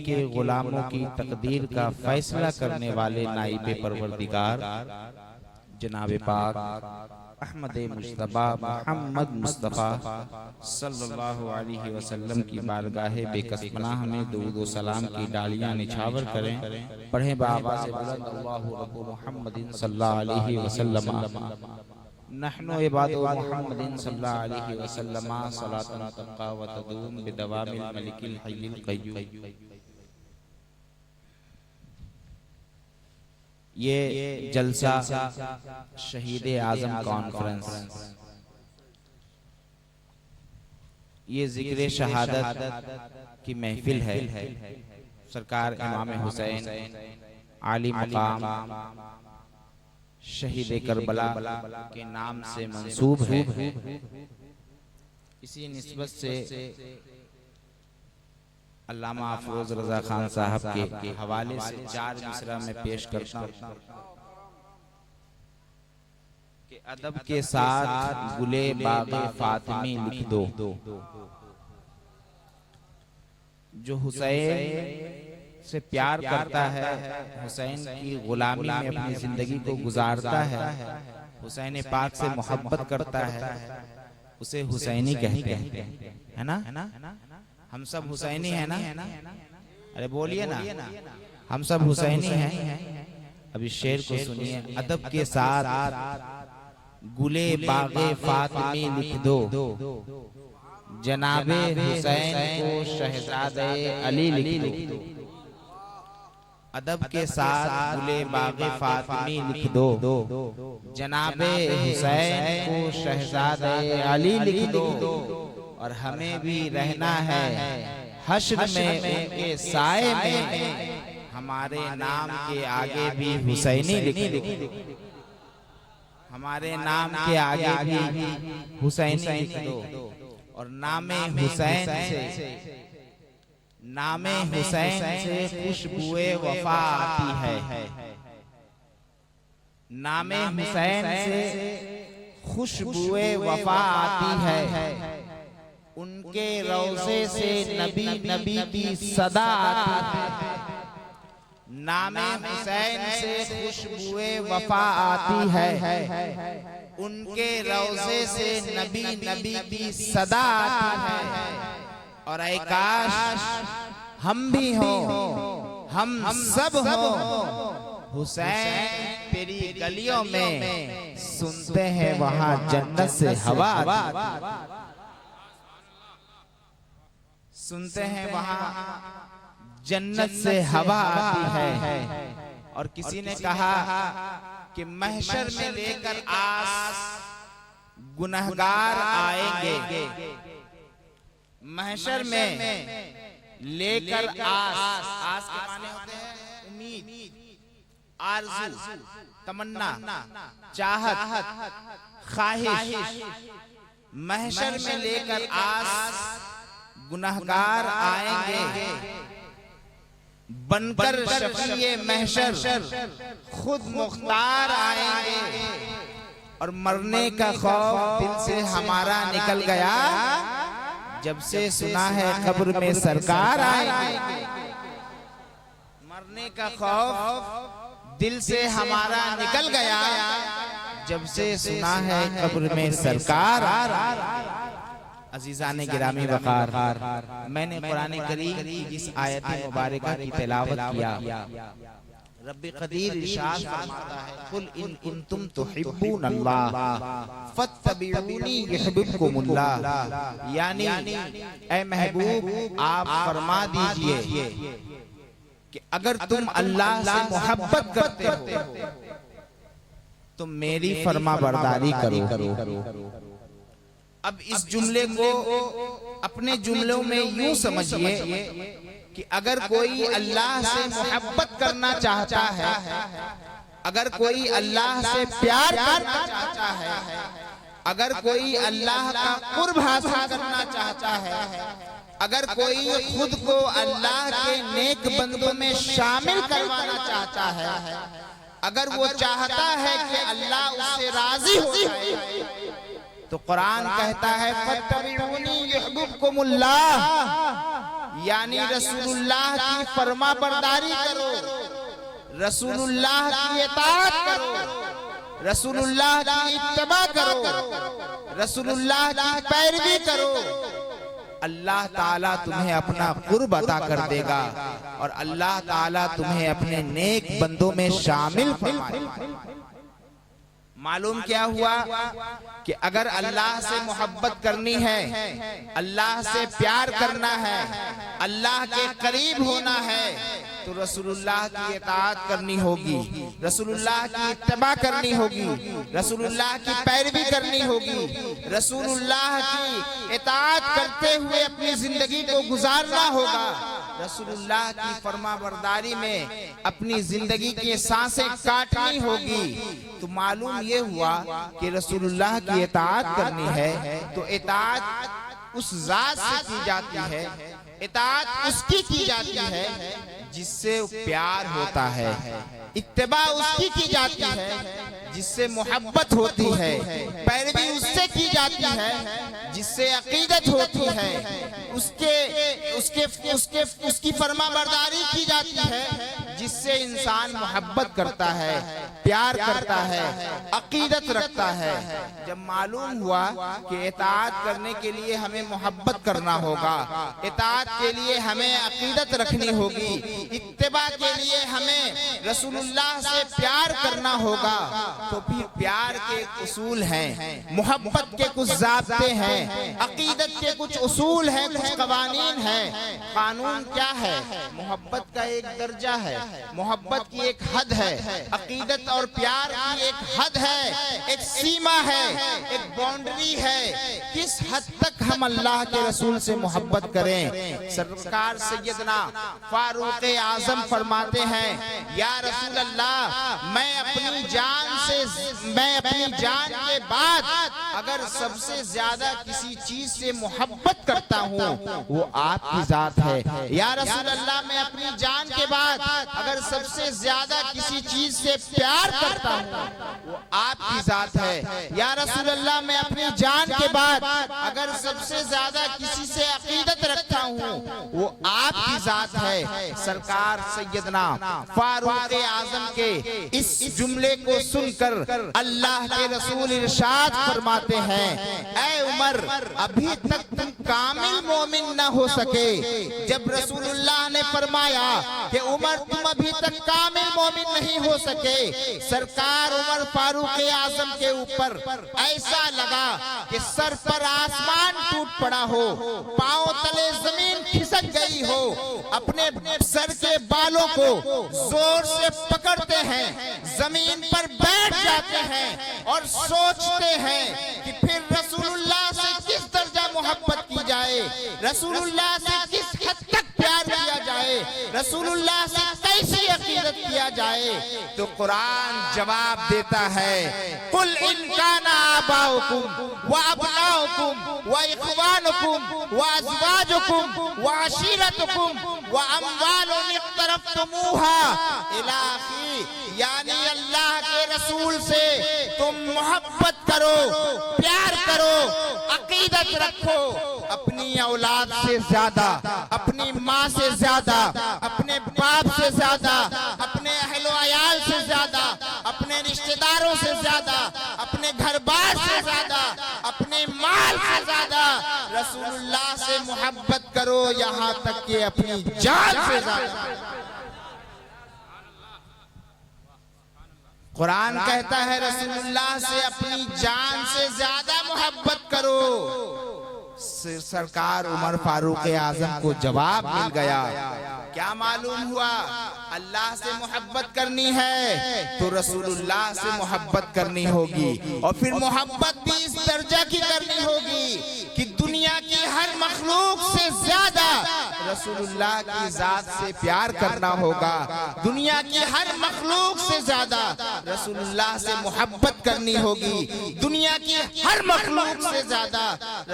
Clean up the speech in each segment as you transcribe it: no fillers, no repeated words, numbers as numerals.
کے غلاموں کی تقدیر کا فیصلہ کرنے والے نائب پروردگار جناب پاک احمد مصطفیٰ محمد مصطفیٰ صلی اللہ علیہ وسلم کی بارگاہ بے کس پناہ میں درود و سلام کی ڈالیاں نچھاور کریں. پڑھیں بآواز بلند اللہ رب محمد صلی اللہ علیہ وسلم نحن عباد محمد صلی اللہ علیہ وسلم صلاة تبقى وتدوم بدوام الملک الحی القیوم. یہ جلسہ شہید اعظم کانفرنس، یہ ذکر شہادت کی محفل ہے. سرکار امام حسین عالی مقام شہید کربلا کے نام سے منسوب ہے. اسی نسبت سے علامہ افروز رضا خان صاحب کے حوالے سے 4 مصرع میں پیش کرتا ہوں کہ ادب کے ساتھ گلے باغ فاطمی لکھ دو. جو حسین سے پیار کرتا ہے، حسین کی غلامی میں اپنی زندگی کو گزارتا ہے، حسین پاک سے محبت کرتا ہے، اسے حسینی کہتے ہیں. ہے نا؟ ہم سب حسینی ہیں نا؟ ارے بولیے نا، ہم سب حسینی ہیں. اب اس شعر کو سنیے. ادب کے ساتھ گلے باغ فاطمی لکھ دو، جناب حسین کو شہزادہ علی لکھ دو. ادب کے ساتھ گلے باغ فاطمی لکھ دو، جناب حسین کو شہزادہ علی لکھ دو. اور ہمیں بھی رہنا ہے حشر میں ان کے سائے میں، ہمارے نام کے آگے بھی حسینی لکھ دو. ہمارے نام کے آگے بھی حسینی لکھ دو. اور نام حسین سے خوشبوئے وفا آتی ہے. نام حسین سے خوشبوئے وفا آتی ہے. ان کے روضے سے نبی کی صدا آتی ہے. نام حسین سے خوشبوئے وفا آتی ہے. ان کے روضے سے نبی کی صدا آتی ہے. اور اے کاش ہم بھی ہوں، ہم سب ہوں، حسین تیری گلیوں میں سنتے ہیں وہاں جنت سے ہوا، سنتے ہیں وہاں جنت سے ہوا آتی ہے. اور کسی نے کہا کہ محشر میں لے کر آس گنہگار آئیں گے. محشر میں لے کر آس کے معنی ہوتے ہیں امید، آرزو، تمنا، چاہت، خواہش. محشر میں لے کر آس گنہگار آئیں گے، بن کر شفیع محشر خود مختار آئیں گے. اور مرنے کا خوف دل سے ہمارا نکل گیا جب سے سنا ہے قبر میں سرکار آئیں گے. مرنے کا خوف دل سے ہمارا نکل گیا جب سے سنا ہے قبر میں سرکار. عزیزان گرامی وقار، میں نے قرآن کریم کی جس آیت مبارکہ کی تلاوت کیا، رب قدیر ارشاد فرماتا ہے قل ان کنتم تحبون اللہ فاتبعونی یحببکم اللہ. یعنی اے محبوب آپ فرما دیجئے کہ اگر تم اللہ سے محبت کرتے ہو تو میری فرما برداری کرو. اب اس جملے کو اپنے جملوں میں یوں سمجھیے کہ اگر کوئی اللہ سے محبت کرنا چاہتا ہے، اگر کوئی اللہ سے پیار کرنا چاہتا ہے، اگر کوئی اللہ کا قرب حاصل کرنا چاہتا ہے، اگر کوئی خود کو اللہ کے نیک بندوں میں شامل کروانا چاہتا ہے، اگر وہ چاہتا ہے کہ اللہ اس سے راضی ہو جائے، تو قرآن کہتا ہے فَاتَّبِعُونِي يُحْبِبْكُمُ اللَّهُ. یعنی رسول اللہ کی فرما برداری کرو، رسول اللہ کی اطاعت کرو، رسول اللہ کی اتباع کرو، رسول اللہ کی پیروی کرو، اللہ تعالیٰ تمہیں اپنا قرب عطا کر دے گا اور اللہ تعالیٰ تمہیں اپنے نیک بندوں میں شامل فرمائے گا۔ معلوم کیا ہوا کہ اگر اللہ سے محبت کرنی ہے، اللہ سے پیار کرنا ہے، اللہ کے قریب ہونا ہے تو رسول اللہ کی اطاعت کرنی ہوگی، رسول اللہ کی اتباع کرنی ہوگی، رسول اللہ کی پیروی کرنی ہوگی، رسول اللہ کی اطاعت کرتے ہوئے اپنی زندگی کو گزارنا ہوگا، رسول اللہ کی فرما برداری میں اپنی زندگی کی سانسیں کاٹنی ہوگی۔ تو معلوم یہ ہوا کہ رسول اللہ کی اطاعت کرنی ہے تو اطاعت اس ذات سے کی جاتی ہے، اطاعت اس کی جاتی ہے جس سے پیار ہوتا ہے، اتباع اس کی جاتی ہے جس سے محبت ہوتی ہے، پیروی اس سے کی جاتی ہے جس سے عقیدت ہوتی ہے، اس کی فرما برداری کی جاتی ہے جس سے انسان محبت کرتا ہے، پیار کرتا ہے، عقیدت رکھتا ہے۔ جب معلوم ہوا کہ اطاعت کرنے کے لیے ہمیں محبت کرنا ہوگا، اطاعت کے لیے ہمیں عقیدت رکھنی ہوگی، اتباع کے لیے ہمیں رسول اللہ سے پیار کرنا ہوگا، تو پھر پیار کے اصول ہیں، محبت کے کچھ ضابطے ہیں، عقیدت کے کچھ اصول ہیں، کچھ قوانین ہیں۔ قانون کیا ہے؟ محبت کا ایک درجہ ہے، محبت کی ایک حد ہے، عقیدت اور پیار کی ایک حد ہے، ایک سیما ہے، ایک باؤنڈری ہے، کس حد تک ہم اللہ کے رسول سے محبت کریں۔ سرکار سیدنا فاروق اعظم فرماتے ہیں، یا رسول اللہ میں اپنی جان کے بعد اگر سب سے زیادہ کسی چیز سے محبت کرتا ہوں وہ آپ کی ذات ہے۔ یا رسول اللہ میں اپنی جان کے بعد اگر سب سے زیادہ کسی چیز سے پیار کرتا ہوں وہ آپ کی ذات ہے۔ یا رسول اللہ میں اپنی جان کے بعد اگر سب سے زیادہ کسی سے عقیدت رکھتا ہوں وہ آپ کی ذات ہے۔ سرکار سیدنا فاروق اعظم کے اس جملے کو سن کر اللہ کے رسول ارشاد فرماتے ہیں، اے عمر ابھی تک تم کامل مومن نہ ہو سکے۔ جب رسول اللہ نے فرمایا کہ عمر تم ابھی تک کامل مومن نہیں ہو سکے، سرکار عمر فاروق اعظم کے اوپر ایسا لگا کہ سر پر آسمان ٹوٹ پڑا ہو، پاؤں تلے زمین کھسک گئی ہو، اپنے سر کے بالوں کو زور سے پکڑتے ہیں، زمین پر بیٹھ جاتے ہیں اور سوچتے ہیں کہ پھر رسول اللہ سے کس درجہ محبت کی جائے، رسول اللہ سے کس حد تک پیار کیا جائے، رسول اللہ سے کیسی عقیدت کیا جائے۔ تو قرآن جواب دیتا ہے، قُلْ إِنْ كَانَ آبَاؤُكُمْ وَأَبْنَاؤُكُمْ وَإِخْوَانُكُمْ وَأَزْوَاجُكُمْ وَعَشِيرَتُكُمْ وَأَمْوَالٌ اقْتَرَفْتُمُوهَا إِلَى آخِرِ، یعنی اللہ کے رسول سے تم محبت کرو، پیار کرو، عقیدت رکھو، اپنی اولاد سے زیادہ، اپنی ماں سے زیادہ، اپنے باپ سے زیادہ، اپنے اہل و عیال سے زیادہ، اپنے رشتہ داروں سے زیادہ، اپنے گھر بار سے زیادہ، اپنے مال سے زیادہ رسول اللہ سے محبت کرو، یہاں تک کہ اپنی جان سے زیادہ۔ قرآن کہتا ہے رسول اللہ سے اپنی جان سے زیادہ محبت کرو۔ سرکار عمر فاروق اعظم کو جواب مل گیا۔ کیا معلوم ہوا؟ اللہ سے محبت کرنی ہے تو رسول اللہ سے محبت کرنی ہوگی، اور پھر محبت بھی اس درجہ کی کرنی ہوگی کہ دنیا کی ہر مخلوق سے زیادہ رسول اللہ کی ذات سے پیار کرنا ہوگا، دنیا کی ہر مخلوق سے زیادہ رسول اللہ سے محبت کرنی ہوگی، دنیا کی ہر مخلوق سے زیادہ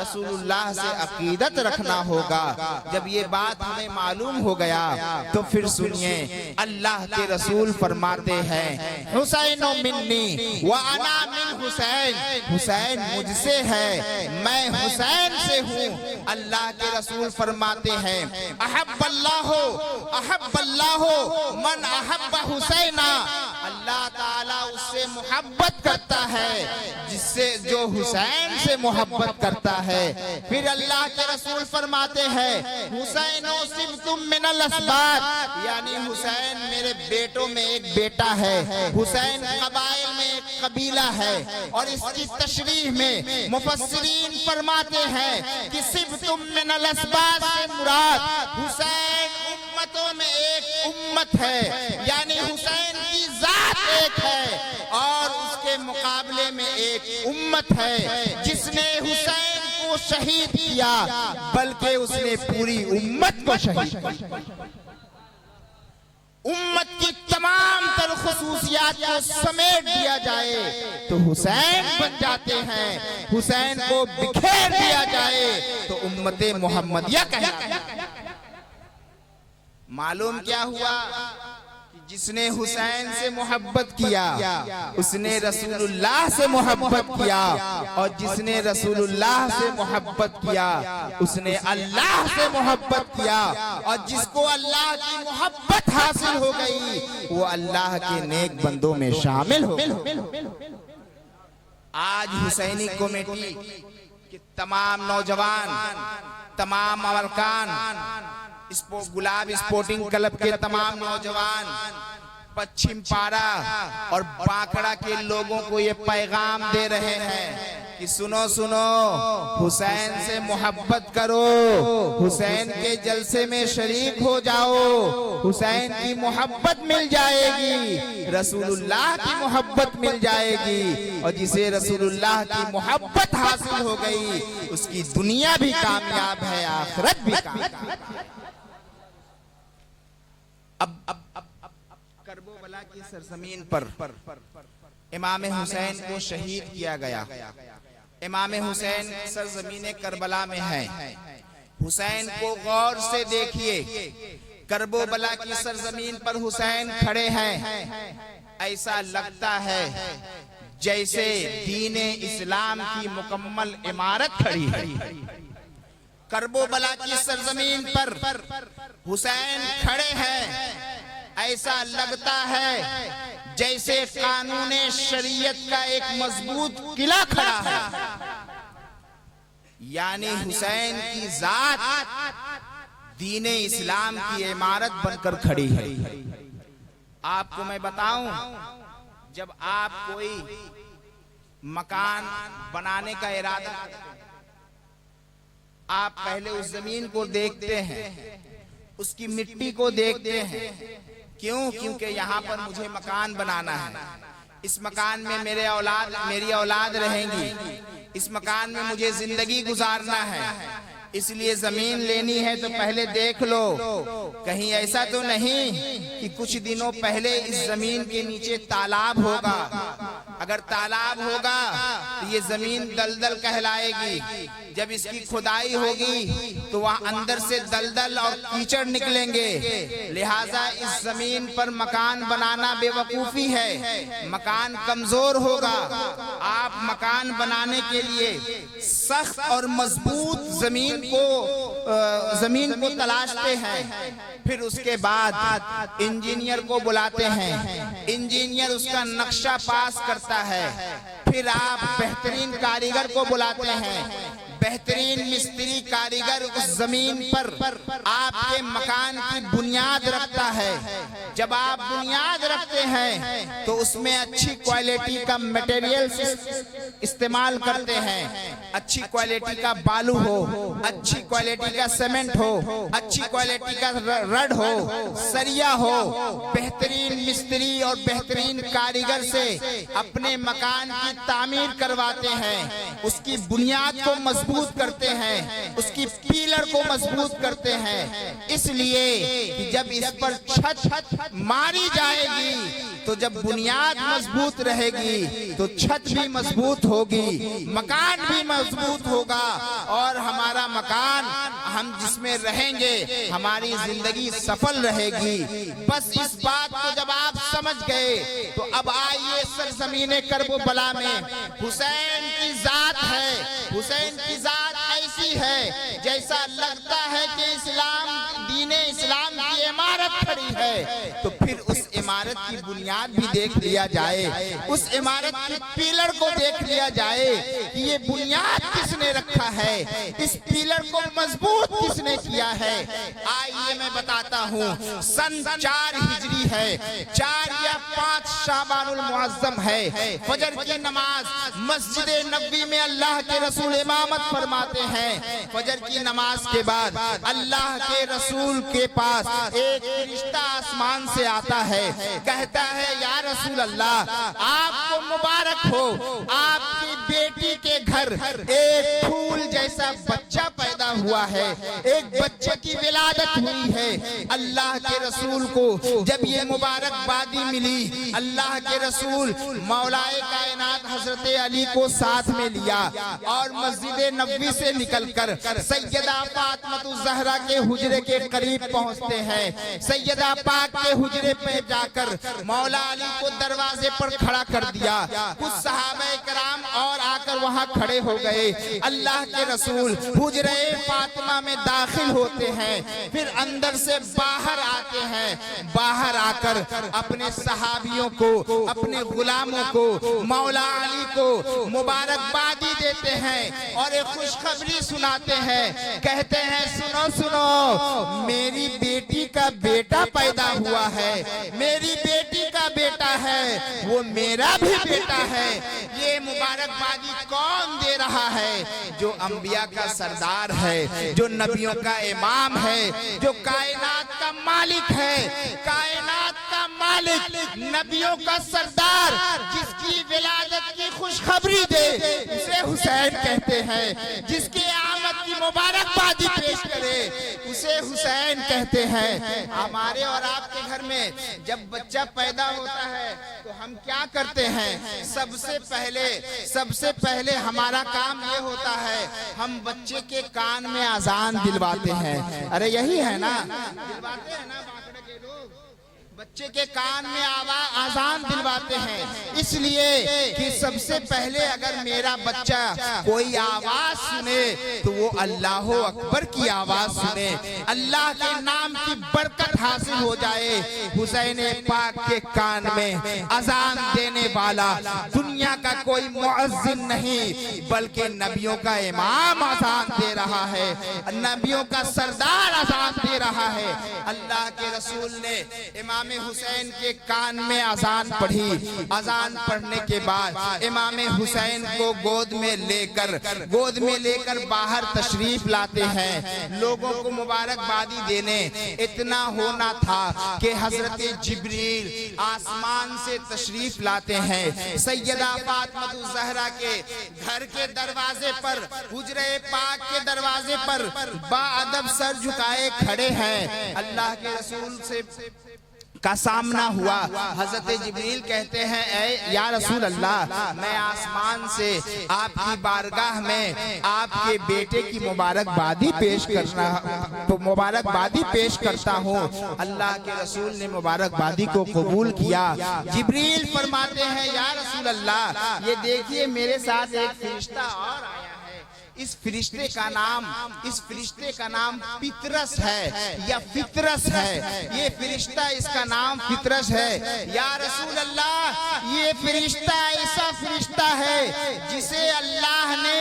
رسول اللہ سے عقیدت رکھنا ہوگا۔ جب یہ بات ہمیں معلوم ہو گیا تو پھر سنیے، اللہ کے رسول فرماتے ہیں، حسین منی وانا من حسین، حسین مجھ سے ہے، میں حسین سے ہوں۔ اللہ کے رسول فرماتے ہیں احب اللہ من احب حسین، اللہ تعالیٰ اس سے محبت کرتا ہے جس سے جو حسین سے محبت کرتا ہے۔ پھر اللہ کے رسول فرماتے ہیں حسین سبتم من الاسباط، یعنی حسین میرے بیٹوں میں ایک بیٹا ہے، حسین قبائل میں ایک قبیلہ ہے۔ اور اس کی تشریح میں مفسرین فرماتے ہیں کہ سبتم من الاسباط سے مراد حسین امتوں میں ایک امت ہے، یعنی حسین کی ذات ایک ہے اور اس کے مقابلے میں ایک امت ہے جس نے حسین کو شہید کیا، بلکہ اس نے پوری امت کو شہید کیا۔ امت کی تمام تر خصوصیات کو سمیٹ دیا جائے تو حسین بن جاتے ہیں، حسین کو بکھیر دیا جائے تو امت محمدیہ کہلاتی ہے۔ معلوم کیا ہوا کہ جس نے حسین سے محبت کیا اس نے رسول اللہ سے محبت کیا، اور جس نے رسول اللہ سے محبت کیا اس نے اللہ سے محبت کیا، اور جس کو اللہ کی محبت حاصل ہو گئی وہ اللہ کے نیک بندوں میں شامل ہو گئی۔ آج حسینی کمیٹی کے تمام نوجوان، تمام ارکان، گلاب اسپورٹنگ کلب کے تمام نوجوان، پچھم پارا اور باکڑا کے لوگوں کو یہ پیغام دے رہے ہیں کہ سنو حسین سے محبت کرو، حسین کے جلسے میں شریک ہو جاؤ، حسین کی محبت مل جائے گی، رسول اللہ کی محبت مل جائے گی، اور جسے رسول اللہ کی محبت حاصل ہو گئی اس کی دنیا بھی کامیاب ہے، آخرت بھی کامیاب ہے۔ اب کربلا کی سرزمین پر امام حسین کو شہید کیا گیا۔ امام حسین سرزمین کربلا میں ہے۔ حسین کو غور سے دیکھیے، کربلا کی سرزمین پر حسین کھڑے ہیں، ایسا لگتا ہے جیسے دین اسلام کی مکمل عمارت کھڑی ہے۔ کربلا کی سرزمین پر حسین کھڑے ہیں، ایسا لگتا ہے جیسے قانون شریعت کا ایک مضبوط قلعہ کھڑا ہے، یعنی حسین کی ذات دین اسلام کی عمارت بن کر کھڑی ہے۔ آپ کو میں بتاؤں، جب آپ کوئی مکان بنانے کا ارادہ کرتے ہیں، آپ پہلے اس زمین کو دیکھتے ہیں، اس کی مٹی کو دیکھتے ہیں۔ کیوں؟ کیونکہ یہاں پر مجھے مکان بنانا ہے، اس مکان میں میری اولاد رہیں گی، اس مکان میں مجھے زندگی گزارنا ہے، اس لیے زمین لینی ہے تو پہلے دیکھ لو کہیں ایسا تو نہیں کہ کچھ دنوں پہلے اس زمین کے نیچے تالاب ہوگا، اگر تالاب ہوگا تو یہ زمین دلدل کہلائے گی، جب اس کی کھدائی ہوگی تو وہاں اندر سے دلدل اور کیچڑ نکلیں گے، لہٰذا اس زمین پر مکان بنانا بے وقوفی ہے، مکان کمزور ہوگا۔ آپ مکان بنانے کے لیے سخت اور مضبوط زمین کو تلاشتے ہیں، پھر اس کے بعد انجینئر کو بلاتے ہیں، انجینئر اس کا نقشہ پاس کرتا ہے، پھر آپ بہترین کاریگر کو بلاتے ہیں، بہترین مستری کاریگر اس زمین پر آپ کے مکان کی بنیاد رکھتا ہے۔ جب آپ بنیاد رکھتے ہیں تو اس میں اچھی کوالٹی کا میٹیریل استعمال کرتے ہیں، اچھی کوالٹی کا بالو ہو، اچھی کوالٹی کا سیمنٹ ہو، اچھی کوالٹی کا رڈ ہو، سریا ہو، بہترین مستری اور بہترین کاریگر سے اپنے مکان کی تعمیر کرواتے ہیں، اس کی بنیاد کو مضبوط کرتے ہیں، اس کی پیلر کو مضبوط کرتے ہیں، اس لیے کہ جب اس پر چھت ماری جائے گی تو جب بنیاد مضبوط رہے گی تو چھت بھی مضبوط ہوگی، مکان بھی مضبوط ہوگا، اور ہمارا مکان ہم جس میں رہیں گے ہماری زندگی سفل رہے گی۔ بس اس بات کو جب آپ سمجھ گئے تو اب آئیے سرزمین کربلا میں حسین کی ذات ہے، حسین کی ذات ایسی ایسی ہے جیسا لگتا ہے کہ دین اسلام کی عمارت کھڑی ہے، تو پھر اس عمارت کی بنیاد بھی دیکھ لیا جائے، اس عمارت کے پیلر کو دیکھ لیا جائے کہ یہ بنیاد کس نے رکھا ہے، اس پیلر کو مضبوط کس نے کیا ہے۔ آئیے میں بتاتا ہوں، سن 4 ہجری ہے، 4 یا 5 شعبان المعظم ہے، فجر کی نماز مسجد نبوی میں اللہ کے رسول امامت فرماتے ہیں۔ فجر کی نماز کے بعد اللہ کے رسول کے پاس ایک فرشتہ آسمان سے آتا ہے، کہتا ہے یا رسول اللہ آپ کو مبارک ہو، آپ کی بیٹی کے گھر ایک پھول جیسا بچہ پیدا ہوا ہے، ایک بچے کی ولادت ہوئی ہے۔ اللہ کے رسول کو جب یہ مبارک بادی ملی، اللہ کے رسول مولائے کائنات حضرت علی کو ساتھ میں لیا اور مسجد نبوی سے نکل کر سیدہ فاطمہ الزہرا کے حجرے کے قریب پہنچتے ہیں۔ سیدہ پاک کے حجرے پہ جا کر مولا علی کو دروازے پر کھڑا کر دیا، کچھ صحابہ کرام اور آ کر وہاں کھڑے ہو گئے۔ اللہ کے رسول حجرے فاطمہ میں داخل ہوتے ہیں، پھر اندر سے باہر آتے ہیں، باہر آ کر اپنے صحابیوں کو، اپنے غلاموں کو، مولا علی کو مبارکبادی دیتے ہیں اور ایک خوشخبری سناتے ہیں، کہتے ہیں سنو سنو میری بیٹی کا بیٹا پیدا ہوا ہے، میری بیٹی کا بیٹا ہے، وہ میرا بھی بیٹا ہے۔ یہ مبارکبادی کون دے رہا ہے؟ جو انبیاء کا سردار ہے، جو نبیوں کا امام ہے، جو کائنات کا مالک ہے، کائنات کا مالک، نبیوں کا سردار، جس کی ولادت کی خوشخبری دے اسے حسین کہتے ہیں، جس کی آمد کی مبارکبادی پیش کرے اسے حسین کہتے ہیں۔ ہمارے اور آپ کے گھر میں جب بچہ پیدا ہوتا ہے تو ہم کیا کرتے ہیں؟ سب سے پہلے ہمارا کام یہ ہوتا ہے، ہم بچے کے کان میں اذان دلواتے ہیں۔ ارے یہی ہے نا، دلواتے ہیں نا باقڑے کے لوگ، بچے کے کان میں اذان دلواتے ہیں، اس لیے کہ سب سے پہلے اگر میرا بچہ کوئی آواز سنے تو وہ اللہ اکبر کی آواز سنے، اللہ کے نام کی برکت حاصل ہو جائے۔ حسین پاک کے کان میں اذان دینے والا دنیا کا کوئی مؤذن نہیں، بلکہ نبیوں کا امام اذان دے رہا ہے، نبیوں کا سردار اذان دے رہا ہے۔ اللہ کے رسول نے امام حسین کے کان میں اذان پڑھی، اذان پڑھنے کے بعد امام حسین کو گود میں لے کر باہر تشریف لاتے ہیں، لوگوں کو مبارکبادی دینے۔ اتنا ہونا تھا کہ حضرت جبریل آسمان سے تشریف لاتے ہیں، سیدہ فاطمہ الزہرا کے گھر کے دروازے پر، حجرے پاک کے دروازے پر باادب سر جھکائے کھڑے ہیں۔ اللہ کے رسول سے کا سامنا ہوا، حضرت جبریل کہتے ہیں اے یا رسول اللہ، میں آسمان سے آپ کی بارگاہ میں آپ کے بیٹے کی مبارکبادی پیش کرتا ہوں۔ اللہ کے رسول نے مبارکبادی کو قبول کیا۔ جبریل فرماتے ہیں یا رسول اللہ یہ دیکھیے میرے ساتھ ایک فرشتہ اور آیا ہے، اس فرشتے کا نام پطرس ہے یا فطرس ہے، یہ فرشتہ اس کا نام فطرس ہے۔ یا رسول اللہ یہ فرشتہ ایسا فرشتہ ہے جسے اللہ نے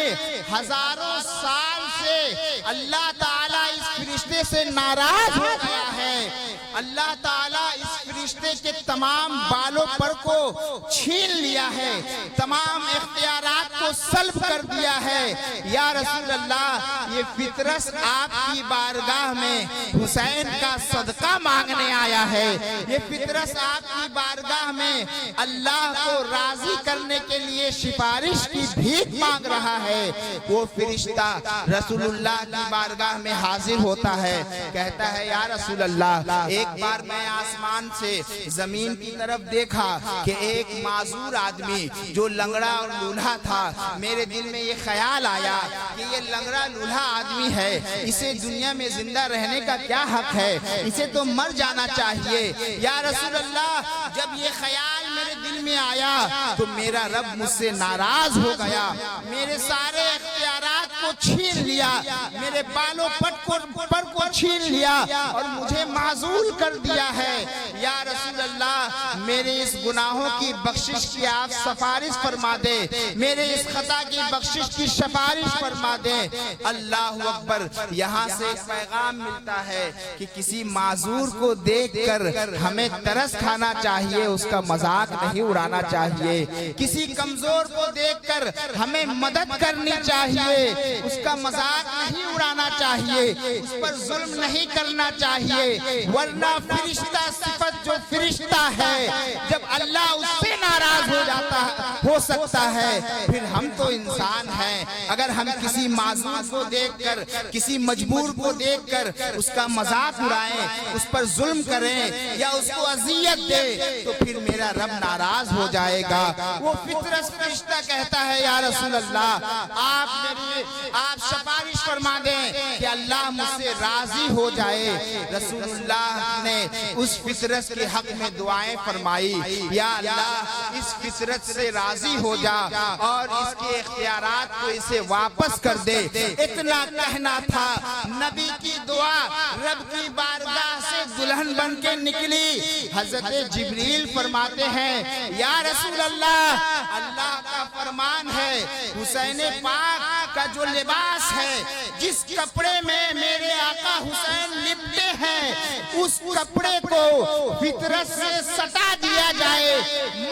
ہزاروں سال سے اللہ تعالیٰ اس فرشتے سے ناراض ہو گیا ہے، اللہ تعالیٰ اس فرشتے کے تمام بالوں پر کو چھین لیا ہے، تمام اختیارات کو سلب کر دیا ہے۔ یا رسول اللہ یہ فطرس آپ کی بارگاہ میں حسین کا صدقہ مانگنے آیا ہے، یہ فطرس آپ کی بارگاہ میں اللہ کو راضی کرنے کے لیے سفارش کی بھیک مانگ رہا ہے۔ وہ فرشتہ رسول اللہ کی بارگاہ میں حاضر ہوتا ہے، کہتا ہے یا رسول اللہ ایک بار میں آسمان سے زمین کی طرف دیکھا کہ ایک معذور آدمی جو لنگڑا اور لولہا تھا، میرے دل میں یہ خیال آیا کہ یہ لنگڑا لولہا آدمی ہے، اسے دنیا میں زندہ رہنے کا کیا حق ہے، اسے تو مر جانا چاہیے۔ یا رسول اللہ جب یہ خیال میرے دل میں آیا تو میرا رب مجھ سے ناراض ہو گیا، میرے سارے اختیارات کو چھین لیا، میرے بالوں پر کو چھین لیا اور مجھے معزول کر دیا ہے، یا رسول اللہ میرے اس گناہوں کی بخشش کی آپ سفارش فرما دے، میرے اس خطا کی بخشش کی سفارش فرما دے۔ اللہ اکبر۔ یہاں سے ایک پیغام ملتا ہے کہ کسی معذور کو دیکھ کر ہمیں ترس کھانا چاہیے، اس کا مذاق نہیں اڑانا چاہیے، کسی کمزور کو دیکھ کر ہمیں مدد کرنی چاہیے، اس کا مذاق نہیں اڑانا چاہیے، اس پر ظلم نہیں کرنا چاہیے، ورنہ فرشتہ صفت جو فرشتہ ہے جب اللہ اس سے ناراض ہو سکتا ہے، پھر ہم تو انسان ہیں، اگر ہم کسی معذور کو دیکھ کر، کسی مجبور کو دیکھ کر اس کا مذاق اڑائیں، اس پر ظلم کریں یا اس کو اذیت دیں تو پھر میرا رب ناراض ہو جائے گا۔ وہ فطرت فرشتہ کہتا ہے یا رسول اللہ آپ سفارش فرما دیں کہ اللہ مجھ سے راضی ہو جائے۔ رسول اللہ نے اس فطرت کے حق میں دعائیں فرمائی، یا اللہ اس فطرت سے راضی ہو جا اور اس کے اختیارات کو اسے واپس کر دے۔ اتنا کہنا تھا، نبی کی دعا رب کی بارگاہ سے دلہن بن کے نکلی۔ حضرت جبریل فرماتے ہیں یا رسول اللہ، اللہ کا فرمان ہے حسین پاک کا جو لباس ہے، جس کپڑے میں میرے آقا حسین لپٹے ہیں، اس کپڑے کو فطرت سے سٹا دیا جائے،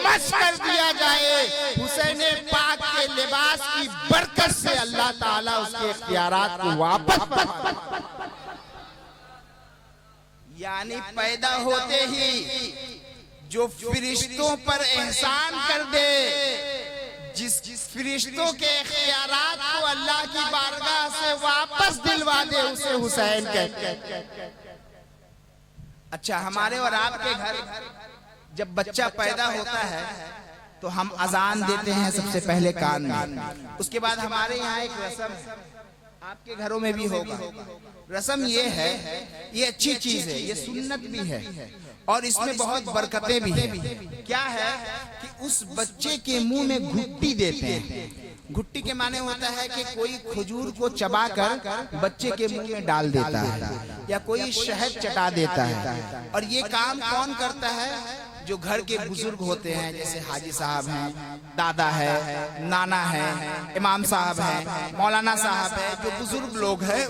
مس کر دیا جائے۔ حسین پاک کے لباس کی برکت سے اللہ تعالیٰ اس کے اختیارات کو واپس یعنی پیدا ہوتے ہی جو فرشتوں پر احسان کر دے، جس فرشتوں کے اختیارات کو اللہ کی بارگاہ سے واپس دلوا دے، اسے حسین کہتے ہیں۔ اچھا، ہمارے اور آپ کے گھر جب بچہ پیدا ہوتا ہے تو ہم اذان دیتے ہیں سب سے پہلے کان میں، اس کے بعد ہمارے یہاں ایک رسم ہے، آپ کے گھروں میں بھی ہوگا۔ رسم یہ ہے، یہ اچھی چیز ہے، یہ سنت بھی ہے اور اس میں بہت برکتیں بھی ہیں۔ کیا ہے کہ اس بچے کے منہ میں گھٹی دیتے ہیں۔ گھٹی کے معنی ہوتا ہے کہ کوئی کھجور کو چبا کر بچے کے منہ میں ڈال دیتا ہے یا کوئی شہد چٹا دیتا ہے، اور یہ کام کون کرتا ہے؟ جو گھر کے بزرگ ہوتے ہیں، جیسے حاجی صاحب ہیں، دادا ہے، نانا ہے، امام صاحب ہیں، مولانا صاحب ہیں، جو بزرگ لوگ ہیں